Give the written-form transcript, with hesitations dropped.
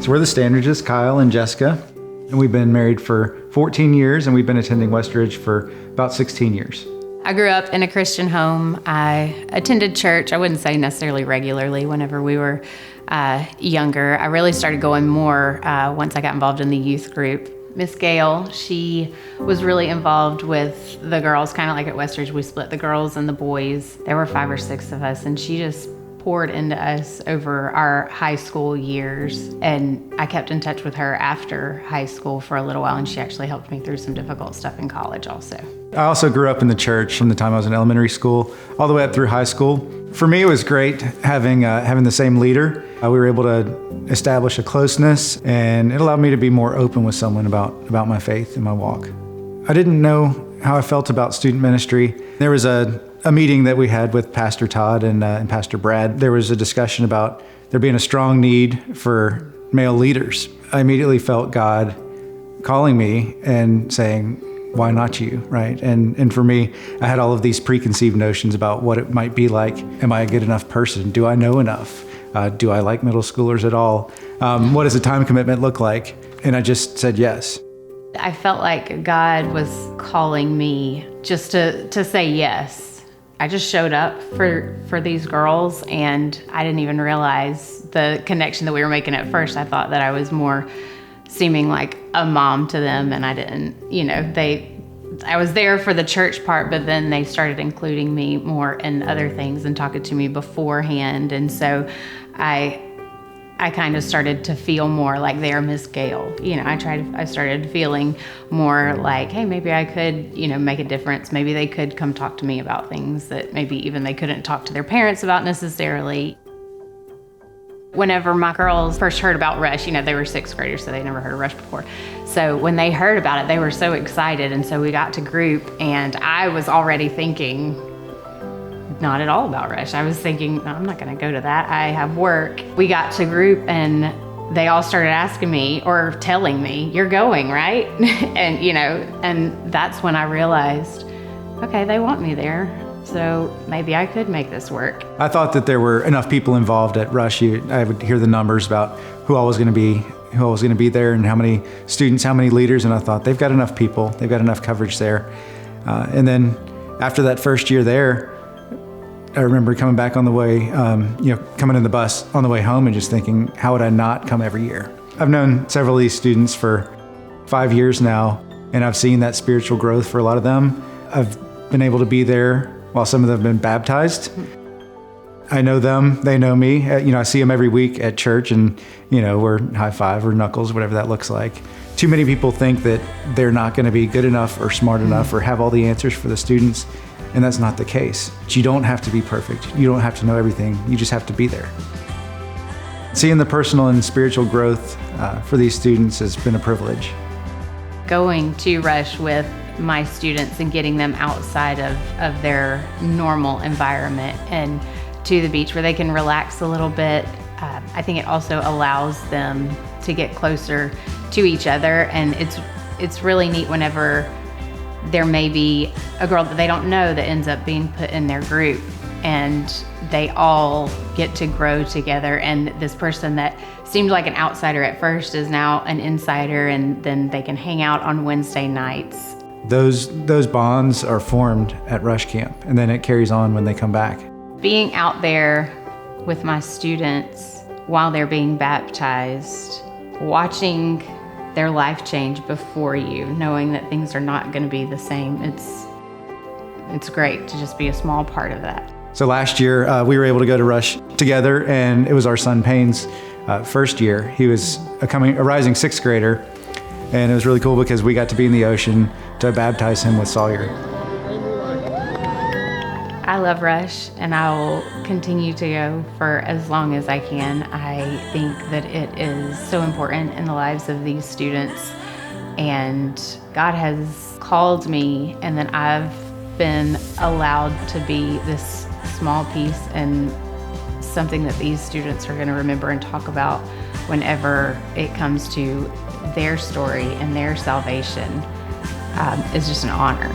So we're the Standridges, Kyle and Jessica, and we've been married for 14 years, and we've been attending Westridge for about 16 years. I grew up in a Christian home. I attended church. I wouldn't say necessarily regularly whenever we were younger. I really started going more once I got involved in the youth group. Miss Gail, she was really involved with the girls, kind of like at Westridge. We split the girls and the boys. There were 5 or 6 of us, and she just poured into us over our high school years. And I kept in touch with her after high school for a little while, and she actually helped me through some difficult stuff in college also. I also grew up in the church from the time I was in elementary school all the way up through high school. For me, it was great having the same leader. We were able to establish a closeness, and it allowed me to be more open with someone about my faith and my walk. I didn't know how I felt about student ministry. There was a meeting that we had with Pastor Todd and Pastor Brad. There was a discussion about there being a strong need for male leaders. I immediately felt God calling me and saying, why not you, right? And for me, I had all of these preconceived notions about what it might be like. Am I a good enough person? Do I know enough? Do I like middle schoolers at all? What does a time commitment look like? And I just said yes. I felt like God was calling me just to say yes. I just showed up for these girls, and I didn't even realize the connection that we were making at first. I thought that I was more seeming like a mom to them, and I didn't, I was there for the church part, but then they started including me more in other things and talking to me beforehand. And so I kind of started to feel more like they're Miss Gail. I started feeling more like, hey, maybe I could, make a difference. Maybe they could come talk to me about things that maybe even they couldn't talk to their parents about necessarily. Whenever my girls first heard about Rush, they were 6th graders, so they never heard of Rush before. So when they heard about it, they were so excited. And so we got to group, and I was already thinking not at all about Rush. I was thinking, no, I'm not going to go to that. I have work. We got to group, and they all started asking me or telling me, you're going, right? and that's when I realized, okay, they want me there. So maybe I could make this work. I thought that there were enough people involved at Rush. I would hear the numbers about who all was going to be there, and how many students, how many leaders, and I thought they've got enough people, they've got enough coverage there. And then after that first year there, I remember coming back on the way, coming in the bus on the way home and just thinking, how would I not come every year? I've known several of these students for 5 years now, and I've seen that spiritual growth for a lot of them. I've been able to be there while some of them have been baptized. I know them, they know me. I see them every week at church, and we're high five or knuckles, whatever that looks like. Too many people think that they're not going to be good enough or smart enough or have all the answers for the students, and that's not the case. You don't have to be perfect. You don't have to know everything. You just have to be there. Seeing the personal and spiritual growth for these students has been a privilege. Going to Rush with my students and getting them outside of their normal environment and to the beach where they can relax a little bit. I think it also allows them to get closer to each other, and it's really neat whenever there may be a girl that they don't know that ends up being put in their group, and they all get to grow together, and this person that seemed like an outsider at first is now an insider, and then they can hang out on Wednesday nights. Those bonds are formed at Rush Camp, and then it carries on when they come back. Being out there with my students while they're being baptized, watching their life change before you, knowing that things are not going to be the same, it's great to just be a small part of that. So last year, we were able to go to Rush together, and it was our son Payne's first year. He was a rising 6th grader, and it was really cool because we got to be in the ocean to baptize him with Sawyer. I love Rush, and I will continue to go for as long as I can. I think that it is so important in the lives of these students, and God has called me, and then I've been allowed to be this small piece and something that these students are going to remember and talk about whenever it comes to their story and their salvation. Is just an honor.